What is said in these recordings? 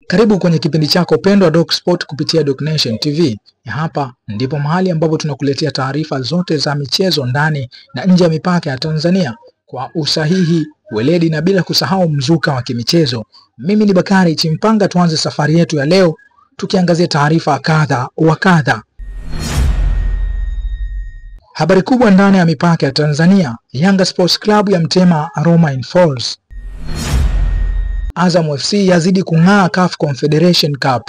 Karibu kwenye kipindi chako pendwa Doc Sport kupitia Doc Nation TV. Hapa ndipo mahali ambapo tunakuletea taarifa zote za michezo ndani na nje ya mipaka ya Tanzania kwa usahihi, weledi na bila kusahau mzuka wa kimichezo. Mimi ni Bakari Chimpanga. Tuanze safari yetu ya leo tukiangazia taarifa kadha wa kadha. Habari kubwa ndani ya mipaka ya Tanzania: Yanga Sports Club ya mtema Romain Folz. Azam FC yazidi kung'aa CAF Confederation Cup.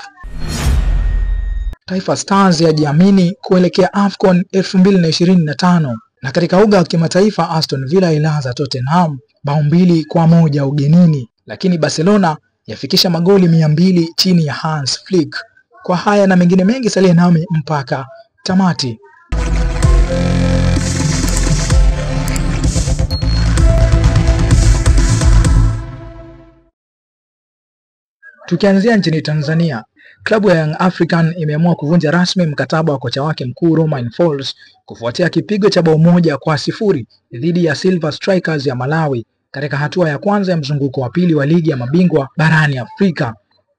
Taifa Stars yajiamini kuelekea AFCON 2025. Na katika uga wa kimataifa, Aston Villa ilaza Tottenham bao 2-1 ugenini, lakini Barcelona yafikisha magoli 200 chini ya Hans Flick. Kwa haya na mengine mengi, salia nami mpaka tamati. Tukianzia nchini Tanzania, klabu ya Young African imeamua kuvunja rasmi mkataba wa kocha wake mkuu Romain Folz kufuatia kipigo cha bao 1-0 dhidi ya Silver Strikers ya Malawi katika hatua ya kwanza ya mzunguko wa pili wa ligi ya mabingwa barani Afrika.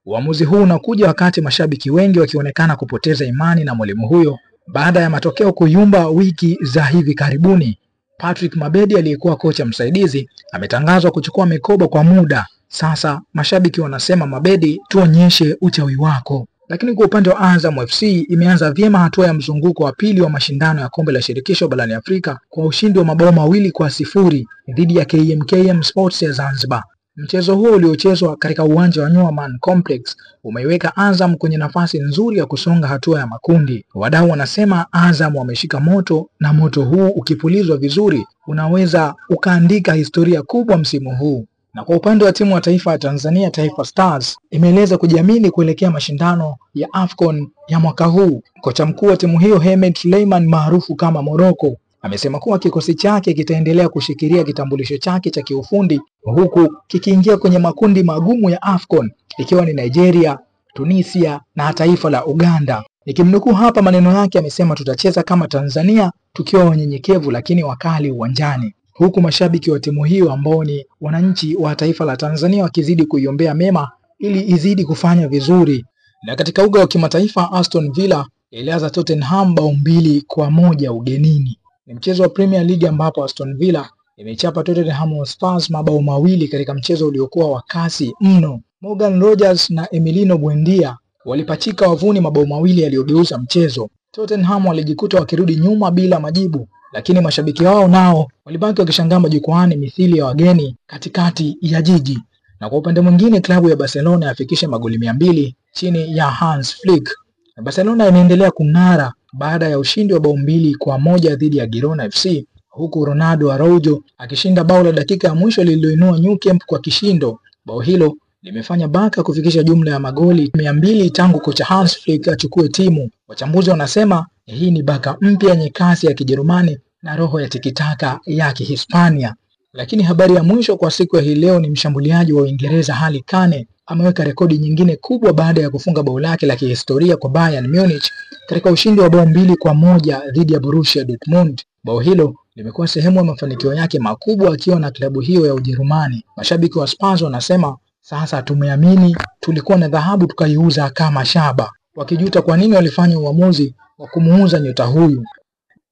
Uamuzi huu unakuja wakati mashabiki wengi wakionekana kupoteza imani na mwalimu huyo baada ya matokeo kuyumba wiki za hivi karibuni. Patrick Mabedi aliyekuwa kocha msaidizi ametangazwa kuchukua mikoba kwa muda. Sasa mashabiki wanasema, Mabedi, tuonyeshe uchawi wako. Lakini kwa upande wa Azam FC imeanza vyema hatua ya mzunguko wa pili wa mashindano ya kombe la shirikisho barani Afrika kwa ushindi wa mabao 2-0 dhidi ya KMKM Sports ya Zanzibar. Mchezo huo uliochezwa katika uwanja wa Newman Complex umeiweka Azam kwenye nafasi nzuri ya kusonga hatua ya makundi. Wadau wanasema Azam wameshika moto, na moto huu ukipulizwa vizuri unaweza ukaandika historia kubwa msimu huu. Na kwa upande wa timu wa taifa ya Tanzania, Taifa Stars imeeleza kujiamini kuelekea mashindano ya AFCON ya mwaka huu. Kocha mkuu wa timu hiyo Hemed Suleiman maarufu kama Morocco amesema kuwa kikosi chake kitaendelea kushikilia kitambulisho chake cha kiufundi huku kikiingia kwenye makundi magumu ya AFCON ikiwa ni Nigeria, Tunisia na taifa la Uganda. Nikimnukuu hapa maneno yake, amesema tutacheza kama Tanzania tukiwa wanyenyekevu lakini wakali uwanjani, huku mashabiki wa timu hiyo ambao ni wananchi wa taifa la Tanzania wakizidi kuiombea mema ili izidi kufanya vizuri. Na katika uga wa kimataifa, Aston Villa ililaza Tottenham bao 2-1 ugenini. Ni mchezo wa Premier League ambapo Aston Villa imechapa Tottenham Hotspur mabao 2 katika mchezo uliokuwa wa kasi mno. Morgan Rogers na Emiliano Buendia walipachika wavuni mabao 2 yaliyogeuza mchezo. Tottenham walijikuta wakirudi nyuma bila majibu, lakini mashabiki wao nao walibaki wakishangaa majukwaani mithili ya wageni katikati ya jiji. Na kwa upande mwingine, klabu ya Barcelona yafikisha magoli 200 chini ya Hans Flick. Na Barcelona imeendelea kung'ara baada ya ushindi wa bao 2-1 dhidi ya Girona FC, huku Ronaldo Araujo akishinda bao la dakika ya mwisho lililoinua Nou Camp kwa kishindo. Bao hilo limefanya Barca kufikisha jumla ya magoli 200 tangu kocha Hans Flick achukue timu. Wachambuzi wanasema hii ni Barca mpya yenye kasi ya Kijerumani na roho ya tikitaka ya Kihispania. Lakini habari ya mwisho kwa siku ya hii leo ni mshambuliaji wa Uingereza Harry Kane ameweka rekodi nyingine kubwa baada ya kufunga bao lake la kihistoria kwa Bayern Munich katika ushindi wa bao 2-1 dhidi ya Borussia Dortmund. Bao hilo limekuwa sehemu ya mafanikio yake makubwa akiwa na klabu hiyo ya Ujerumani. Mashabiki wa Spurs wanasema sasa tumeamini, tulikuwa na dhahabu tukaiuza kama shaba, wakijuta kwa nini walifanya uamuzi wa kumuuza nyota huyu.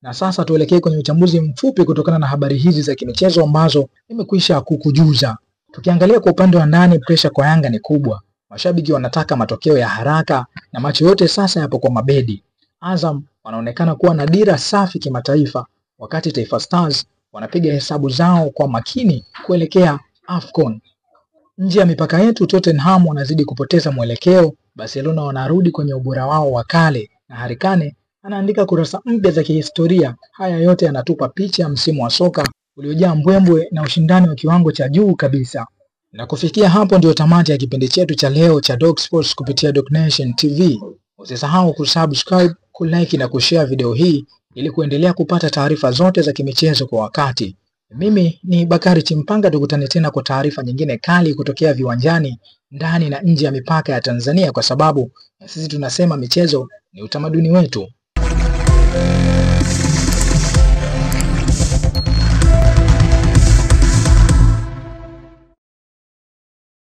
Na sasa tuelekee kwenye uchambuzi mfupi kutokana na habari hizi za kimichezo ambazo nimekwisha kukujuza. Tukiangalia kwa upande wa ndani, pressure kwa Yanga ni kubwa. Mashabiki wanataka matokeo ya haraka na macho yote sasa yapo kwa Mabedi. Azam wanaonekana kuwa na dira safi kimataifa, wakati Taifa Stars wanapiga hesabu zao kwa makini kuelekea AFCON. Nje ya mipaka yetu, Tottenham wanazidi kupoteza mwelekeo. Barcelona wanarudi kwenye ubora wao wa kale na Harry Kane anaandika kurasa mpya za kihistoria. Haya yote yanatupa picha ya msimu wa soka uliojaa mbwembwe na ushindani wa kiwango cha juu kabisa. Na kufikia hapo ndio tamati ya kipindi chetu cha leo cha Doc Sports kupitia Doc Nation TV. Usisahau kusubscribe, kulike na kushare video hii ili kuendelea kupata taarifa zote za kimichezo kwa wakati. Mimi ni Bakari Chimpanga, tukutane tena kwa taarifa nyingine kali kutokea viwanjani ndani na nje ya mipaka ya Tanzania, kwa sababu sisi tunasema michezo ni utamaduni wetu.